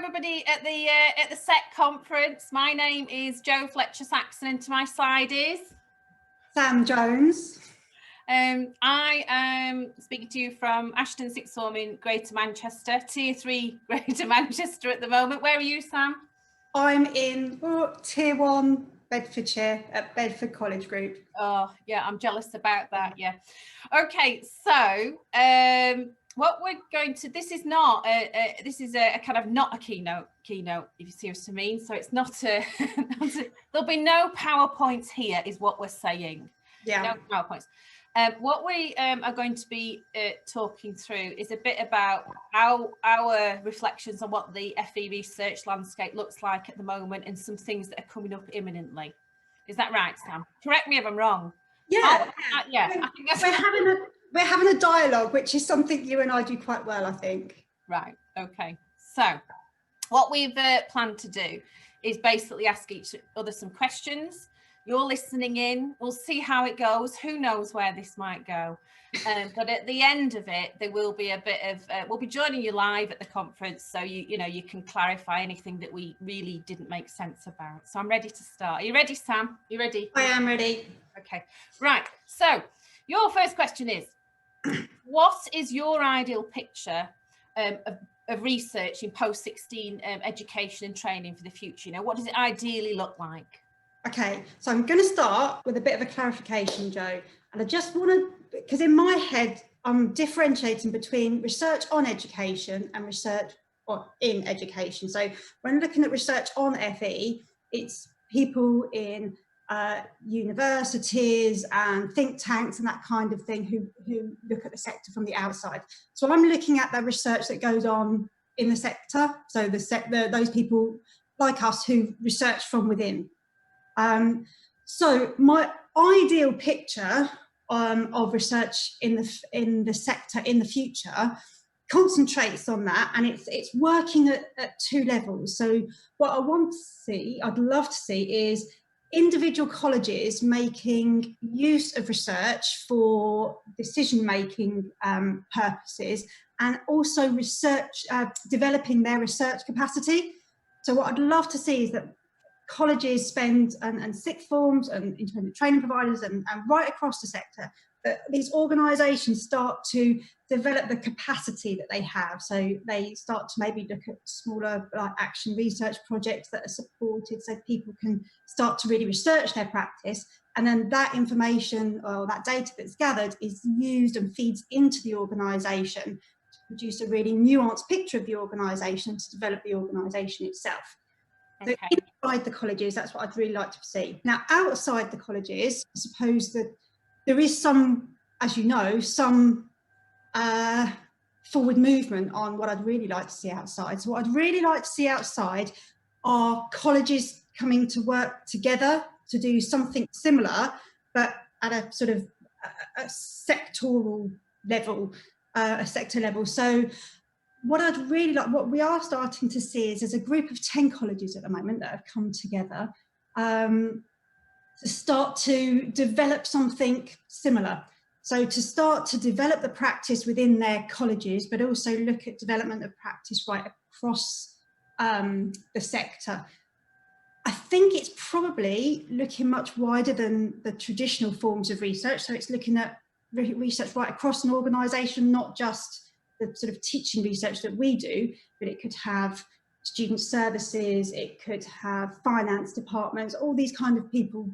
everybody at the SEC conference. My name is Fletcher Saxon, and to my side is Sam Jones. I am speaking to you from Ashton Sixth Form in Greater Manchester, Tier 3 Greater Manchester at the moment. Where are you, Sam? I'm in Tier 1 Bedfordshire at Bedford College Group. Oh, yeah, I'm jealous about that, yeah. Okay, so what we're going to, this is not a kind of not a keynote, if you see what I mean. So it's not there'll be no PowerPoints here, is what we're saying. Yeah. No PowerPoints. What we are going to be talking through is a bit about our reflections on what the FE research landscape looks like at the moment and some things that are coming up imminently. Is that right, Sam? Correct me if I'm wrong. Yeah. Yeah. I think that's we're having a dialogue, which is something you and I do quite well, I think. Right. Okay. So what we've planned to do is basically ask each other some questions. You're listening in. We'll see how it goes. Who knows where this might go? But at the end of it, there will be a bit of. We'll be joining you live at the conference, so you can clarify anything that we really didn't make sense about. So I'm ready to start. Are you ready, Sam? You ready? I am ready. Okay. Right. So your first question is, what is your ideal picture of research in post-16 education and training for the future? What does it ideally look like? Okay, so I'm going to start with a bit of a clarification, Jo, and I just want to, because in my head, I'm differentiating between research on education and research in education. So when looking at research on FE, it's people in universities and think tanks and that kind of thing who look at the sector from the outside. So I'm looking at the research that goes on in the sector, so those people like us who research from within. So my ideal picture of research in the sector in the future concentrates on that, and it's working at two levels. So what I want to see, I'd love to see, is individual colleges making use of research for decision-making purposes, and also research developing their research capacity. So what I'd love to see is that colleges spend, and sixth forms and independent training providers and right across the sector, these organisations start to develop the capacity that they have. So they start to maybe look at smaller action research projects that are supported, so people can start to really research their practice, and then that information or that data that's gathered is used and feeds into the organisation to produce a really nuanced picture of the organisation, to develop the organisation itself. So inside the colleges, that's what I'd really like to see. Now, outside the colleges, I suppose that there is some, as you know, some forward movement on what I'd really like to see outside. So what I'd really like to see outside are colleges coming to work together to do something similar, but at a sort of a sectoral level, a sector level. So what I'd really like, what we are starting to see is there's a group of 10 colleges at the moment that have come together to start to develop something similar. So to start to develop the practice within their colleges, but also look at development of practice right across the sector. I think it's probably looking much wider than the traditional forms of research. So it's looking at research right across an organisation, not just the sort of teaching research that we do, but it could have student services, it could have finance departments, all these kind of people,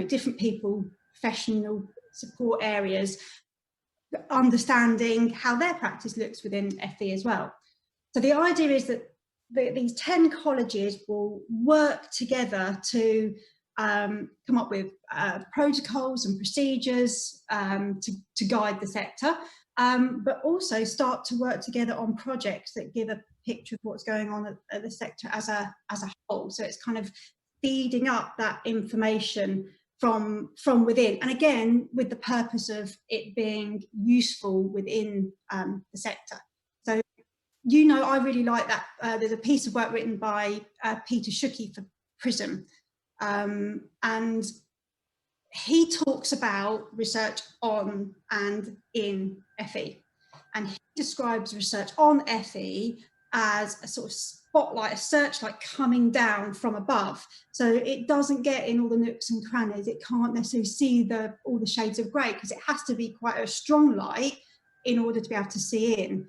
different people, professional support areas, understanding how their practice looks within FE as well. So the idea is that these 10 colleges will work together to come up with protocols and procedures to guide the sector. But also start to work together on projects that give a picture of what's going on at the sector as a whole. So it's kind of feeding up that information from within, and again with the purpose of it being useful within the sector. So I really like that. There's a piece of work written by Peter Schucke for Prism, and he talks about research on and in FE, and he describes research on FE as a sort of spotlight, a searchlight coming down from above. So it doesn't get in all the nooks and crannies. It can't necessarily see all the shades of grey, because it has to be quite a strong light in order to be able to see in.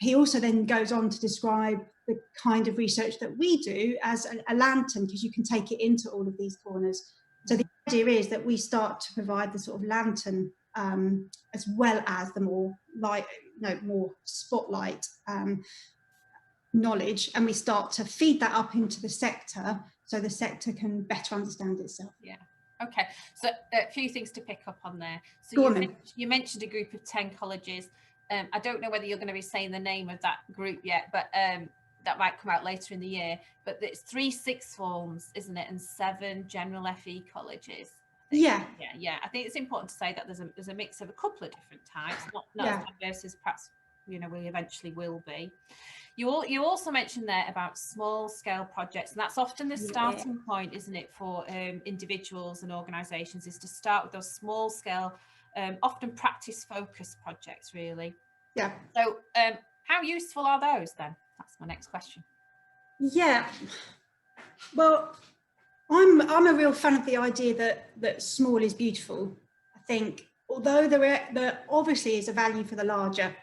He also then goes on to describe the kind of research that we do as a lantern, because you can take it into all of these corners. So the idea is that we start to provide the sort of lantern as well as the more light, more spotlight knowledge, and we start to feed that up into the sector so the sector can better understand itself. Yeah. Okay, so a few things to pick up on there. So you mentioned a group of 10 colleges. I don't know whether you're going to be saying the name of that group yet, but that might come out later in the year. But it's 3 sixth forms, isn't it, and 7 general FE colleges. Yeah. I think it's important to say that there's a mix of a couple of different types, not as diverse as perhaps we eventually will be. You also mentioned there about small scale projects, and that's often the starting point, isn't it, for individuals and organisations, is to start with those small scale, often practice focused projects, really. Yeah. So how useful are those then? That's my next question. Yeah. Well, I'm a real fan of the idea that small is beautiful. I think although there obviously is a value for the larger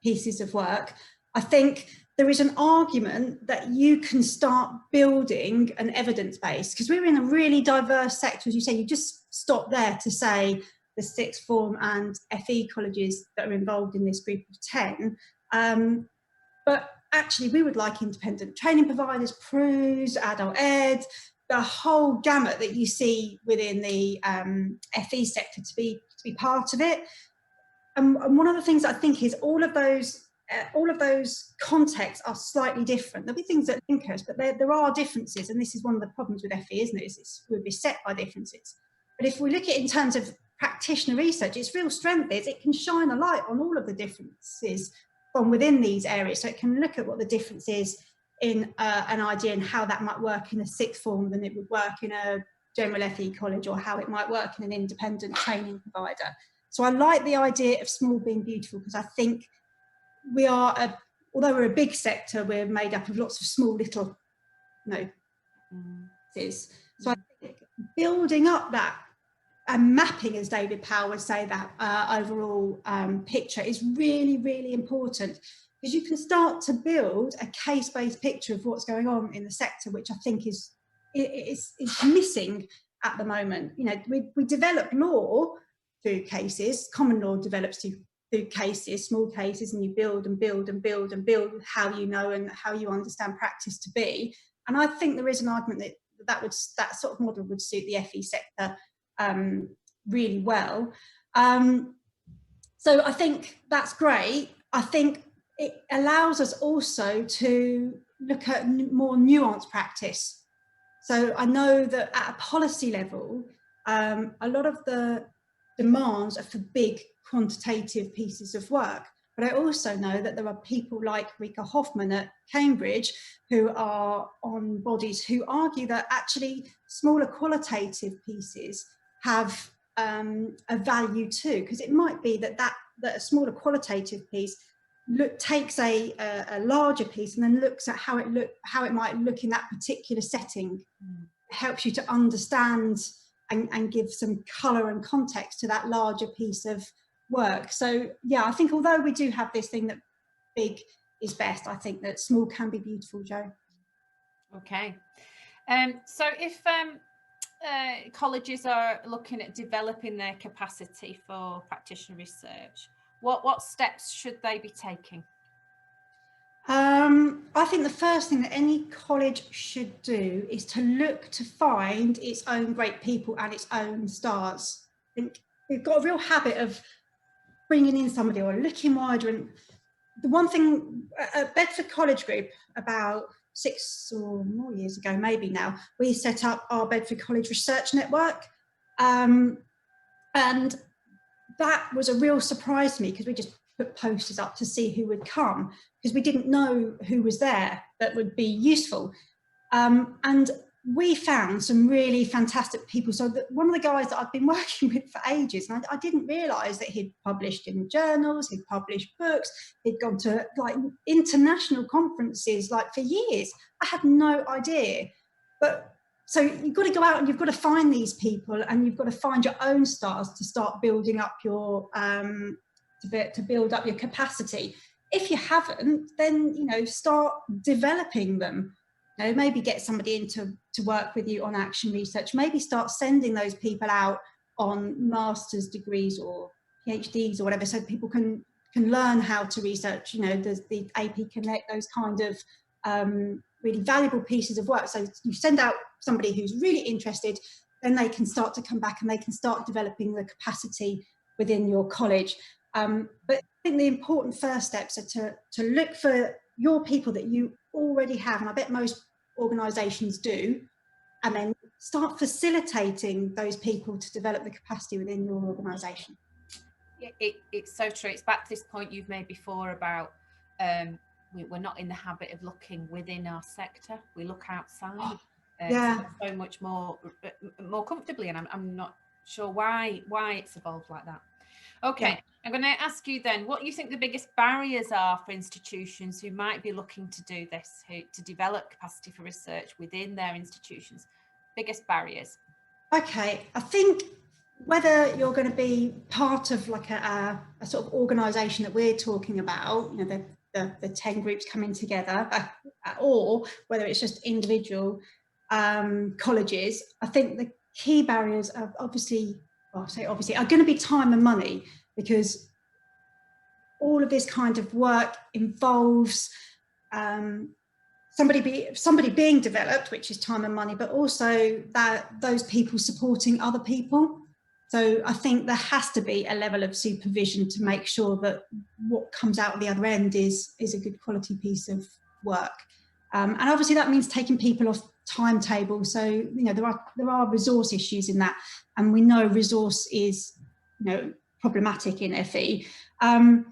pieces of work, I think there is an argument that you can start building an evidence base, because we're in a really diverse sector. As you say, you just stop there to say the sixth form and FE colleges that are involved in this group of 10. But actually, we would like independent training providers, PRUs, adult ed, the whole gamut that you see within the FE sector to be part of it. And one of the things I think is all of those contexts are slightly different. There'll be things that link us, but there are differences, and this is one of the problems with FE, isn't it? We're beset by differences. But if we look at it in terms of practitioner research, its real strength is it can shine a light on all of the differences from within these areas. So it can look at what the difference is in an idea and how that might work in a sixth form than it would work in a general FE college, or how it might work in an independent training provider. So I like the idea of small being beautiful, because I think we are, although we're a big sector, we're made up of lots of small little, So I think building up that and mapping, as David Powell would say, that overall picture is really, really important, because you can start to build a case-based picture of what's going on in the sector, which I think is missing at the moment. We develop law through cases, common law develops through cases, small cases, and you build and build and build and build how you know and how you understand practice to be. And I think there is an argument that sort of model would suit the FE sector really well. So I think that's great. I think it allows us also to look at more nuanced practice. So I know that at a policy level, a lot of the demands are for big quantitative pieces of work. But I also know that there are people like Rika Hoffman at Cambridge who are on bodies who argue that actually smaller qualitative pieces have a value too, because it might be that a smaller qualitative piece takes a larger piece and then looks at how it might look in that particular setting. It helps you to understand and give some colour and context to that larger piece of work. So yeah, I think although we do have this thing that big is best, I think that small can be beautiful, Jo. Okay. So if colleges are looking at developing their capacity for practitioner research, what steps should they be taking? I think the first thing that any college should do is to look to find its own great people and its own stars. I think we've got a real habit of bringing in somebody or looking wider. And the one thing at Bedford College Group, about 6 or more years ago, maybe now, we set up our Bedford College Research Network. And that was a real surprise to me, because we just put posters up to see who would come, because we didn't know who was there that would be useful. And we found some really fantastic people. So one of the guys that I've been working with for ages, and I didn't realise that he'd published in journals, he'd published books, he'd gone to like international conferences like for years. I had no idea. But so you've got to go out and you've got to find these people, and you've got to find your own stars to start building up your to build up your capacity. If you haven't, then start developing them. Maybe get somebody in to work with you on action research. Maybe start sending those people out on master's degrees or PhDs or whatever, so people can learn how to research. There's the AP Connect, those kind of really valuable pieces of work. So you send out somebody who's really interested, then they can start to come back and they can start developing the capacity within your college. But I think the important first steps are to look for your people that you already have, and I bet most organisations do, and then start facilitating those people to develop the capacity within your organisation. It's so true. It's back to this point you've made before about we're not in the habit of looking within our sector. We look outside so much more comfortably, and I'm not sure why it's evolved like that. Okay. Yeah. I'm going to ask you then, what you think the biggest barriers are for institutions who might be looking to do this, to develop capacity for research within their institutions? Biggest barriers? Okay, I think whether you're going to be part of like a sort of organisation that we're talking about, the 10 groups coming together, or whether it's just individual colleges, I think the key barriers are are going to be time and money, because all of this kind of work involves somebody being developed, which is time and money, but also those people supporting other people. So I think there has to be a level of supervision to make sure that what comes out of the other end is a good quality piece of work. And obviously that means taking people off timetable. So there are resource issues in that, and we know resource is problematic in FE. I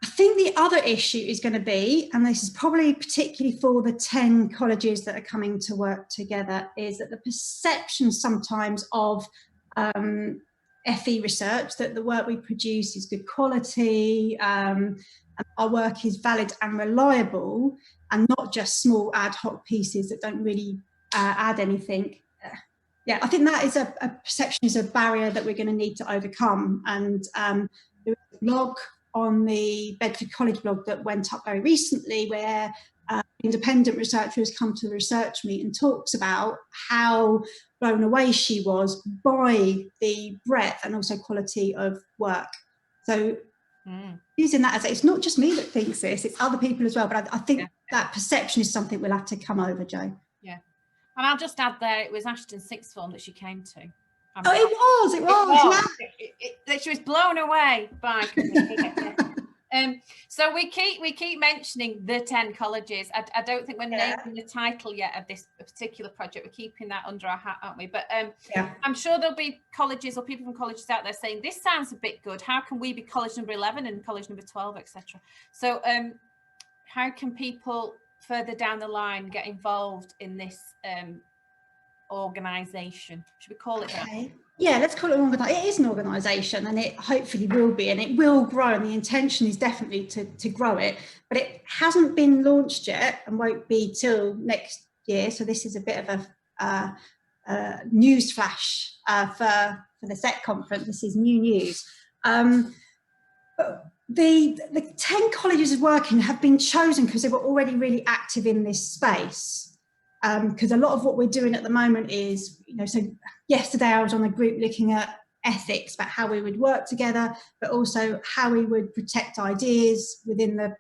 think the other issue is going to be, and this is probably particularly for the 10 colleges that are coming to work together, is that the perception sometimes of FE research, that the work we produce is good quality, and our work is valid and reliable, and not just small ad hoc pieces that don't really add anything. Yeah, I think that is a perception, is a barrier that we're going to need to overcome. And there was a blog on the Bedford College blog that went up very recently, where independent researchers come to the research meet and talks about how blown away she was by the breadth and also quality of work. So using that as it's not just me that thinks this, it's other people as well. But I think that perception is something we'll have to come over, Jo. Yeah. And I'll just add there, it was Ashton's sixth form that she came to. It was. She was blown away by. So we keep mentioning the 10 colleges. I don't think we're naming the title yet of this particular project. We're keeping that under our hat, aren't we? But I'm sure there'll be colleges or people from colleges out there saying, this sounds a bit good. How can we be college number 11 and college number 12, etc.? So how can people further down the line get involved in this organisation? Should we call it that? Yeah, let's call it an organisation. It is an organisation, and it hopefully will be, and it will grow, and the intention is definitely to grow it, but it hasn't been launched yet and won't be till next year. So this is a bit of a news flash for the SET conference. This is new news. But the 10 colleges of working have been chosen because they were already really active in this space. Because a lot of what we're doing at the moment is, so yesterday I was on a group looking at ethics, about how we would work together, but also how we would protect ideas within the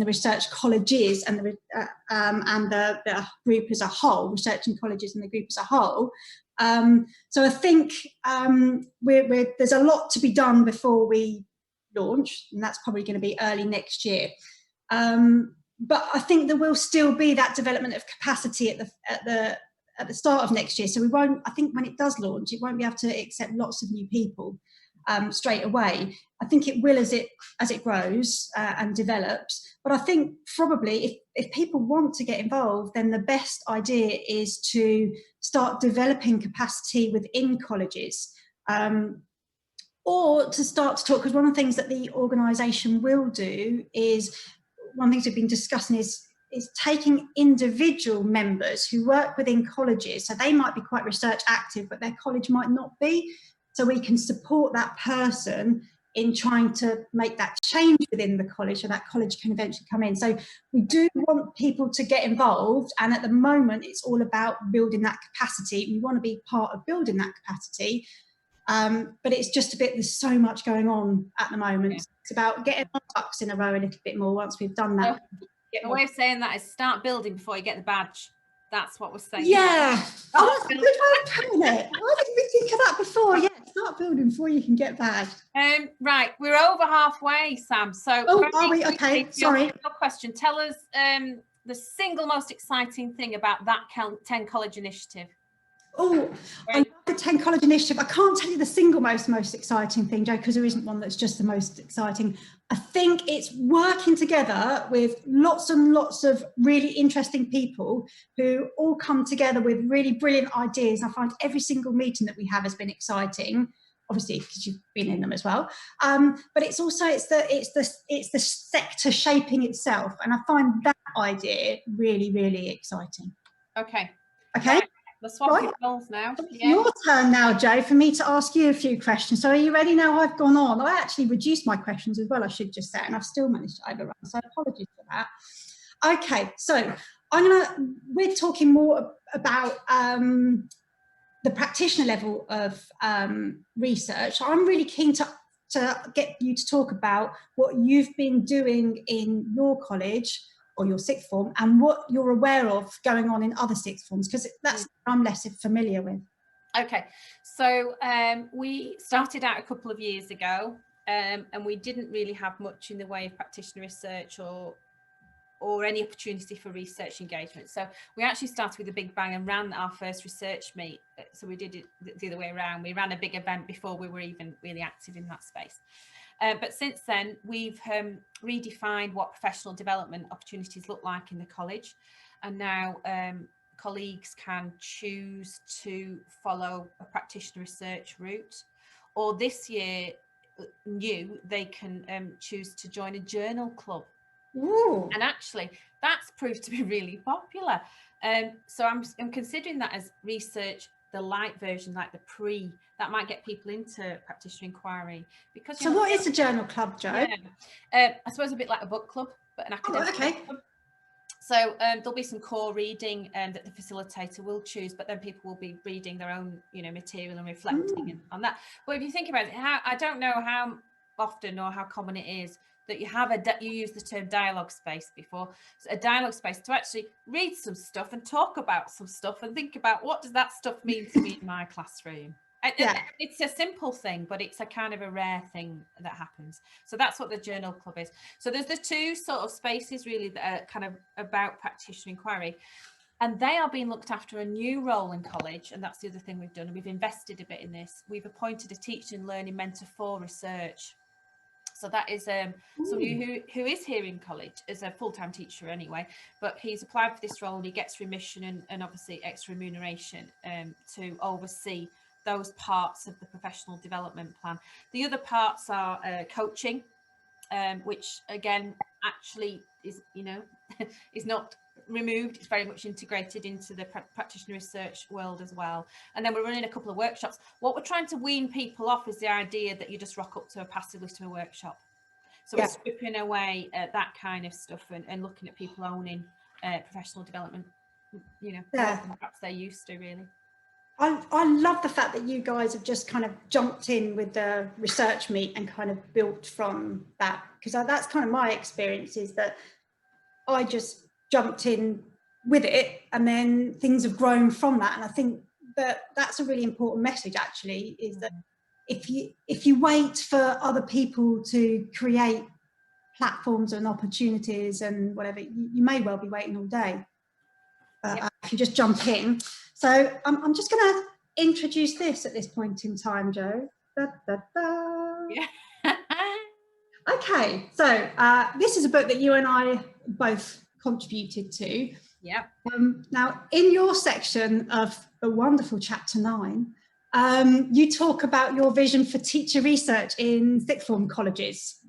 research colleges and the group as a whole, researching colleges and the group as a whole. So I think there's a lot to be done before we launch, and that's probably going to be early next year. But I think there will still be that development of capacity at the start of next year. So we won't, I think when it does launch, it won't be able to accept lots of new people. straight away. I think it will as it grows and develops. But I think probably if people want to get involved, then the best idea is to start developing capacity within colleges. Or to start to talk, because one of the things that the organisation will do is, one of the things we've been discussing is taking individual members who work within colleges, so they might be quite research active, but their college might not be, so we can support that person in trying to make that change within the college, so that college can eventually come in. So we do want people to get involved, and at the moment it's all about building that capacity. We want to be part of building that capacity. But it's just a bit, there's so much going on at the moment. Okay. It's about getting our ducks in a row a little bit more once we've done that. The way of saying that is start building before you get the badge. That's what we're saying. Yeah. Oh, that's a good way of putting it. Why didn't we think of that before? Yeah, start building before you can get badged. Right, we're over halfway, Sam. So, are we? Okay, sorry. Your question. Tell us the single most exciting thing about that 10 College Initiative. Oh, I love the 10 College Initiative. I can't tell you the single most exciting thing, Jo, because there isn't one that's just the most exciting. I think it's working together with lots and lots of really interesting people who all come together with really brilliant ideas. I find every single meeting that we have has been exciting, obviously because you've been in them as well. But it's also it's the sector shaping itself, and I find that idea really, really exciting. Okay. Okay. Let's swap roles now. Yeah. Your turn now, Jo, for me to ask you a few questions. So are you ready now? I've gone on. I actually reduced my questions as well, I should just say, and I've still managed to overrun. So apologies for that. Okay, so we're talking more about the practitioner level of research. I'm really keen to get you to talk about what you've been doing in your college or your sixth form, and what you're aware of going on in other sixth forms, because that's what I'm less familiar with. Okay, so we started out a couple of years ago, and we didn't really have much in the way of practitioner research or any opportunity for research engagement. So we actually started with a big bang and ran our first research meet. So we did it the other way around. We ran a big event before we were even really active in that space. But since then, we've redefined what professional development opportunities look like in the college. And now colleagues can choose to follow a practitioner research route. Or this year, they can choose to join a journal club. Ooh. And actually, that's proved to be really popular. So I'm considering that as research, the light version, like the pre, that might get people into practitioner inquiry. Because so what is a journal club, Jo? Yeah, I suppose a bit like a book club, but an academic book club. So there'll be some core reading that the facilitator will choose, but then people will be reading their own, material and reflecting on that. But if you think about it, I don't know how often or how common it is that you use the term dialogue space before. So a dialogue space to actually read some stuff and talk about some stuff and think about what does that stuff mean to me in my classroom. Yeah. It's a simple thing, but it's a kind of a rare thing that happens. So that's what the journal club is. So there's the two sort of spaces really that are kind of about practitioner inquiry. And they are being looked after a new role in college. And that's the other thing we've done. And we've invested a bit in this. We've appointed a teaching and learning mentor for research. So that is somebody who is here in college as a full-time teacher anyway, but he's applied for this role and he gets remission and obviously extra remuneration to oversee those parts of the professional development plan. The other parts are coaching, which again actually is is not removed. It's very much integrated into the practitioner research world as well. And then we're running a couple of workshops. What we're trying to wean people off is the idea that you just rock up to a passive list of a workshop. So we're stripping away that kind of stuff and looking at people owning professional development, more than perhaps they're used to, really. I love the fact that you guys have just kind of jumped in with the research meet and kind of built from that, because that's kind of my experience, is that I just jumped in with it and then things have grown from that. And I think that that's a really important message actually, is that if you wait for other people to create platforms and opportunities and whatever, you may well be waiting all day if you just jump in. So I'm just going to introduce this at this point in time, Jo. Da, da, da. Yeah. Okay, so this is a book that you and I both contributed to. Yeah. Now, in your section of the wonderful chapter 9, you talk about your vision for teacher research in sixth form colleges.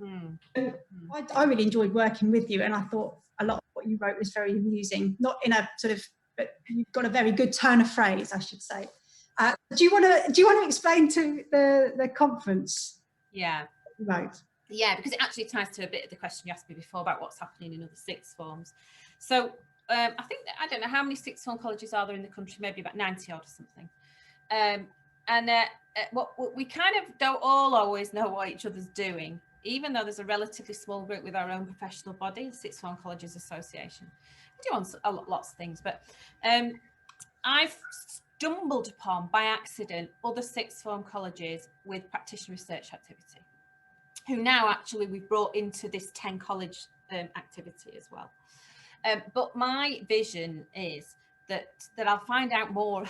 I really enjoyed working with you, and I thought a lot of what you wrote was very amusing, not in a sort of, but you've got a very good turn of phrase, I should say. Do you want to explain to the conference? Yeah. Right. Yeah, because it actually ties to a bit of the question you asked me before about what's happening in other sixth forms. So I think that, I don't know how many sixth form colleges are there in the country, maybe about 90 odd or something. What we kind of don't all always know what each other's doing, even though there's a relatively small group with our own professional body, the Sixth Form Colleges Association. We do on lots of things, but I've stumbled upon by accident other sixth form colleges with practitioner research activity, who now actually we've brought into this 10 college activity as well. But my vision is that I'll find out more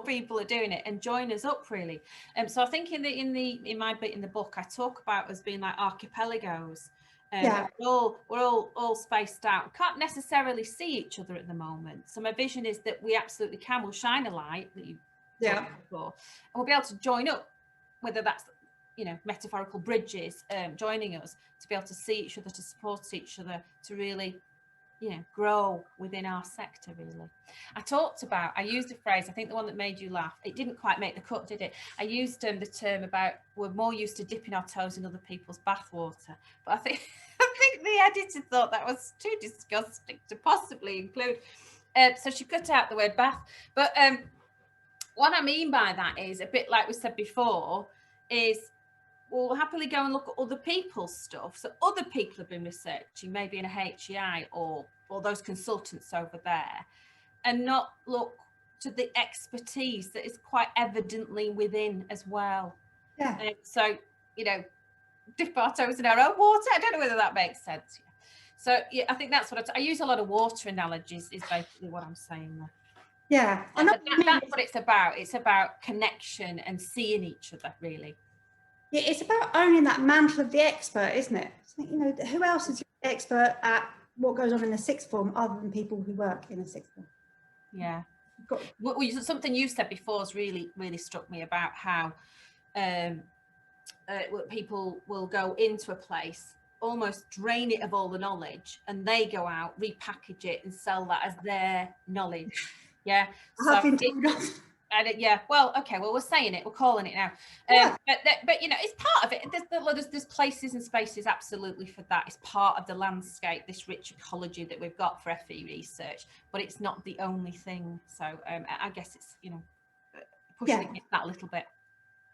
people are doing it and join us up, really. So I think in my bit in the book, I talk about us being like archipelagos. Yeah. We're all spaced out. Can't necessarily see each other at the moment. So my vision is that we absolutely can. We'll shine a light that you talked about before, and we'll be able to join up, whether that's, you know, metaphorical bridges, joining us to be able to see each other, to support each other, to really, you know, grow within our sector, really. I used a phrase, I think the one that made you laugh, it didn't quite make the cut, did it? I used the term about we're more used to dipping our toes in other people's bathwater, but I think the editor thought that was too disgusting to possibly include, so she cut out the word bath. But what I mean by that is, a bit like we said before, is we'll happily go and look at other people's stuff. So other people have been researching, maybe in a HEI or those consultants over there, and not look to the expertise that is quite evidently within as well. Yeah. So, you know, dip our toes in our own water. I don't know whether that makes sense. So yeah, I think that's what I use a lot of water analogies, is basically what I'm saying there. Yeah, and that's what it's about. It's about connection and seeing each other, really. Yeah, it's about owning that mantle of the expert, isn't it? So, you know, who else is the expert at what goes on in a sixth form other than people who work in a sixth form? Yeah. Something you said before has really struck me about how people will go into a place, almost drain it of all the knowledge, and they go out, repackage it, and sell that as their knowledge. Yeah. Yeah, well, okay, well, we're saying it, we're calling it now. But you know, it's part of it. There's places and spaces absolutely for that. It's part of the landscape, this rich ecology that we've got for FE research, but it's not the only thing. So I guess it's, you know, pushing it that little bit.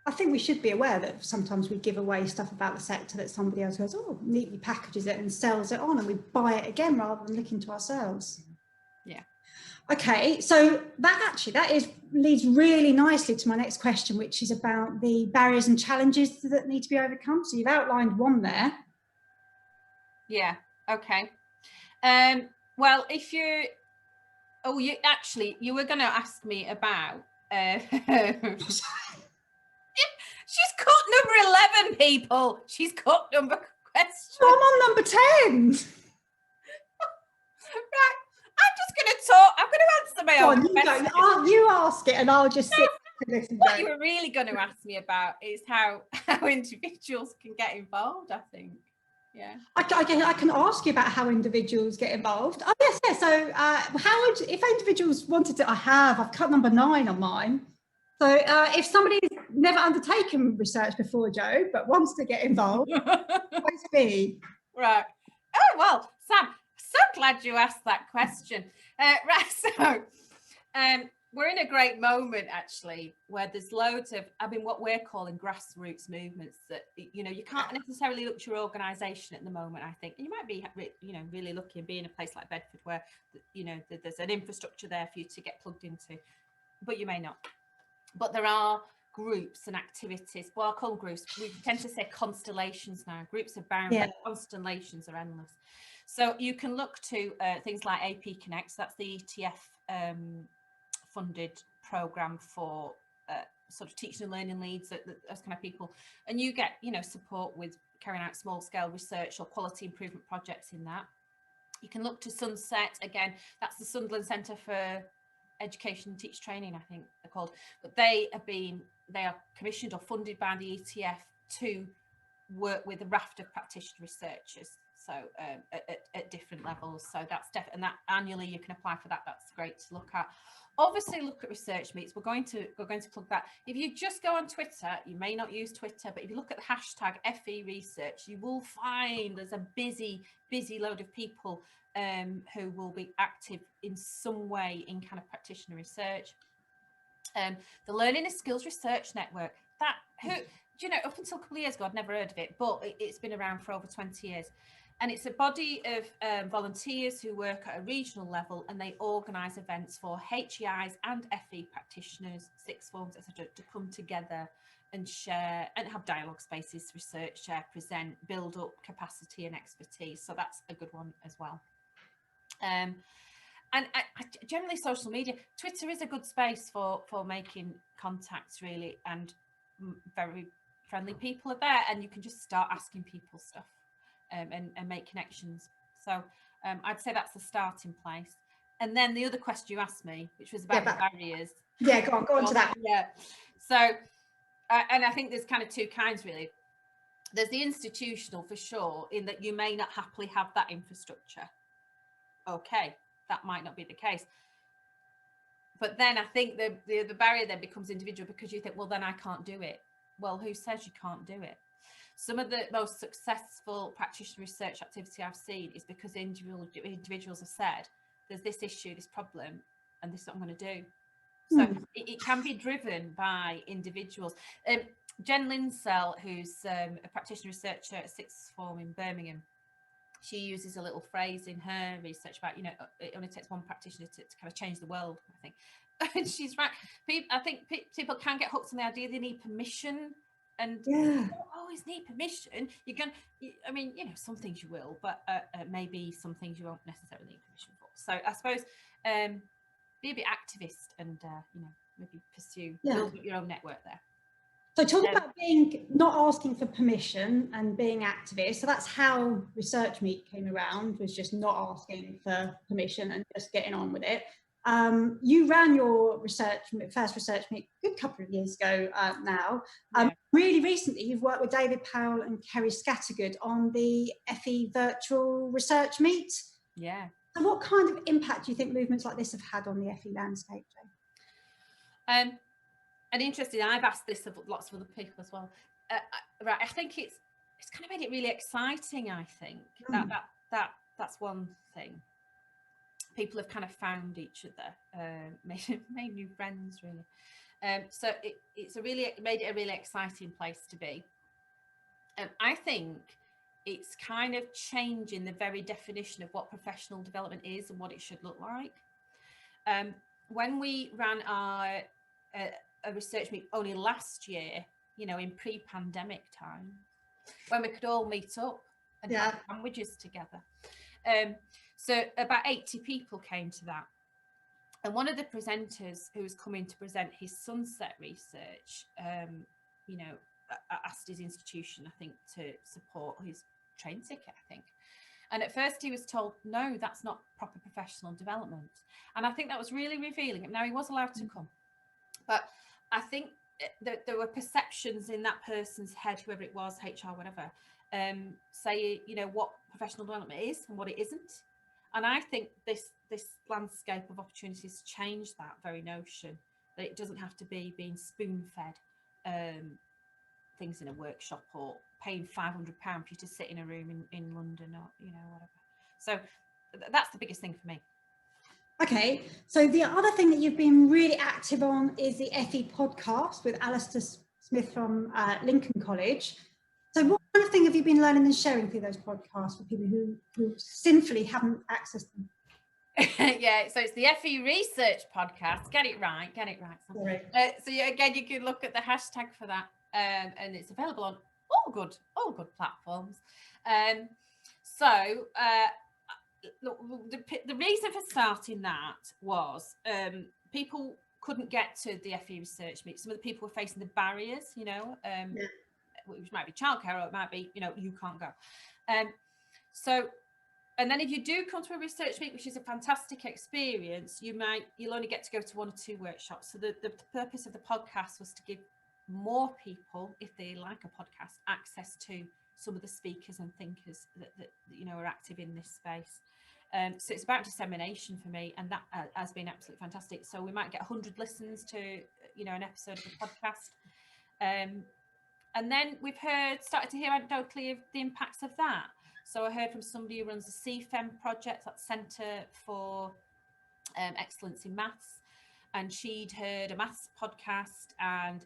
I think we should be aware that sometimes we give away stuff about the sector that somebody else goes, oh, neatly packages it and sells it on, and we buy it again rather than looking to ourselves. Yeah. Okay, so that leads really nicely to my next question, which is about the barriers and challenges that need to be overcome. So you've outlined one there. Yeah. Okay. Well, if you were going to ask me about. She's cut number 11, people. She's cut number question. I'm on number 10. Right. I'm just going to talk. I'm going to answer my own question. You ask it and I'll just sit and listen. What you were really going to ask me about is how individuals can get involved, I think. Yeah. I can ask you about how individuals get involved. Oh, yes. So if individuals wanted to, I've cut number 9 on mine. So if somebody's never undertaken research before, Jo, but wants to get involved, what's me? Right. Oh, well, Sam, so glad you asked that question. Right, so we're in a great moment, actually, where there's loads of, what we're calling grassroots movements that, you know, you can't necessarily look to your organisation at the moment, I think. You might be, you know, really lucky and be in a place like Bedford where, you know, there's an infrastructure there for you to get plugged into, but you may not. But there are groups and activities. Well, I'll call them groups. We tend to say constellations now. Groups are bound, but constellations are endless. So you can look to things like AP Connect. So that's the ETF funded program for sort of teaching and learning leads, those kind of people, and you get, you know, support with carrying out small scale research or quality improvement projects in that. You can look to Sunset, again, that's the Sunderland Centre for Education and Teacher Training, I think they're called, but they are commissioned or funded by the ETF to work with a raft of practitioner researchers, so at different levels. So that's definitely, and that annually you can apply for that. That's great to look at. Obviously, look at research meets. We're going to plug that. If you just go on Twitter, you may not use Twitter, but if you look at the hashtag FE Research, you will find there's a busy load of people who will be active in some way in kind of practitioner research. The Learning and Skills Research Network, that you know, up until a couple of years ago, I'd never heard of it, but it's been around for over 20 years. And it's a body of volunteers who work at a regional level, and they organise events for HEIs and FE practitioners, sixth forms, etc., to come together and share and have dialogue spaces, research, share, present, build up capacity and expertise. So that's a good one as well. And I generally, social media, Twitter is a good space for making contacts, really, and very friendly people are there, and you can just start asking people stuff and make connections. So I'd say that's the starting place. And then the other question you asked me, which was about the barriers. Yeah, go on to that. Yeah. So, and I think there's kind of two kinds, really. There's the institutional, for sure, in that you may not happily have that infrastructure. Okay, that might not be the case. But then I think the barrier then becomes individual, because you think, well, then I can't do it. Well, who says you can't do it? Some of the most successful practitioner research activity I've seen is because individuals have said, there's this issue, this problem, and this is what I'm going to do. So it can be driven by individuals. Jen Linsell, who's a practitioner researcher at sixth form in Birmingham, she uses a little phrase in her research about, you know, it only takes one practitioner to kind of change the world, I think. And she's right. I think people can get hooked on the idea they need permission, and you don't always need permission. I mean, you know, some things you will, but maybe some things you won't necessarily need permission for. So I suppose be a bit activist and, you know, maybe pursue, build your own network there. So talk about not asking for permission and being activist. So that's how Research Meet came around, was just not asking for permission and just getting on with it. You ran your first Research Meet a good couple of years ago now. Really recently, you've worked with David Powell and Kerry Scattergood on the FE Virtual Research Meet. Yeah. So what kind of impact do you think movements like this have had on the FE landscape, Jane? And interesting, I've asked this of lots of other people as well. Right, I think it's kind of made it really exciting. I think that's one thing. People have kind of found each other, made new friends, really. So it's made it a really exciting place to be. I think it's kind of changing the very definition of what professional development is and what it should look like. When we ran our a Research Meet only last year, you know, in pre-pandemic time, when we could all meet up and have sandwiches together. So about 80 people came to that. And one of the presenters who was coming to present his Sunset research, you know, asked his institution, I think, to support his train ticket, I think. And at first he was told, no, that's not proper professional development. And I think that was really revealing. Now, he was allowed to come. But I think that there were perceptions in that person's head, whoever it was, HR, whatever, say, you know, what professional development is and what it isn't. And I think this landscape of opportunities changed that very notion, that it doesn't have to be being spoon-fed things in a workshop or paying £500 for you to sit in a room in London or, you know, whatever. So that's the biggest thing for me. Okay, so the other thing that you've been really active on is the FE podcast with Alistair Smith from Lincoln College. So what kind of thing have you been learning and sharing through those podcasts for people who sinfully haven't accessed them? Yeah, so it's the FE Research Podcast. Get it right. Sorry. So again, you can look at the hashtag for that, and it's available on all good platforms. Look, the reason for starting that was people couldn't get to the FE research meet. Some of the people were facing the barriers, you know, which might be childcare, or it might be, you know, you can't go. So, and then if you do come to a research meet, which is a fantastic experience, you'll only get to go to 1 or 2 workshops. So the purpose of the podcast was to give more people, if they like a podcast, access to some of the speakers and thinkers that you know are active in this space. So it's about dissemination for me, and that has been absolutely fantastic. So we might get 100 listens to, you know, an episode of the podcast, and then we've started to hear anecdotally of the impacts of that. So I heard from somebody who runs the CFEM project, that's Centre for Excellence in Maths, and she'd heard a maths podcast, and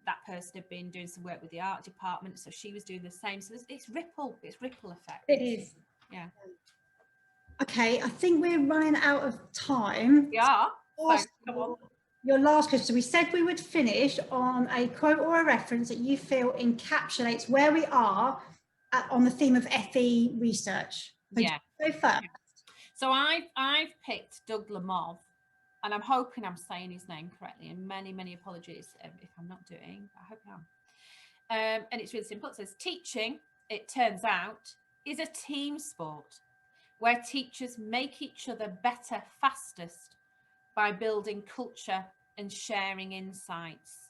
that person had been doing some work with the art department, so she was doing the same. So it's ripple effect. It is. Yeah. Okay, I think we're running out of time. We are. So, come on. Your last question. So we said we would finish on a quote or a reference that you feel encapsulates where we are on the theme of FE research. So yeah. Go first. So I've picked Doug Lemov, and I'm hoping I'm saying his name correctly, and many apologies if I'm not doing, but I hope I am. And it's really simple. It says, teaching, it turns out, is a team sport where teachers make each other better fastest by building culture and sharing insights.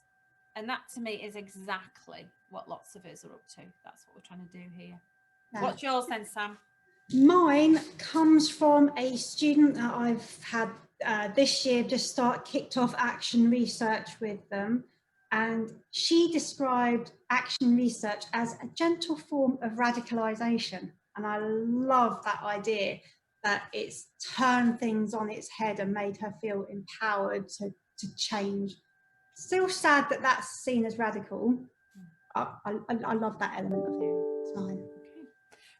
And that to me is exactly what lots of us are up to. That's what we're trying to do here. Yeah. What's yours then, Sam? Mine comes from a student that I've had this year just kicked off action research with them. And she described action research as a gentle form of radicalization. And I love that idea, that it's turned things on its head and made her feel empowered to change. Still sad that that's seen as radical. I love that element of it. It's mine. Okay.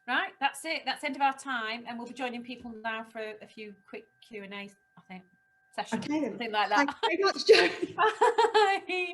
Right, that's it. That's the end of our time. And we'll be joining people now for a few quick Q&A, I think, sessions. Okay, then. Something like that. Thanks very much, Jo. Bye.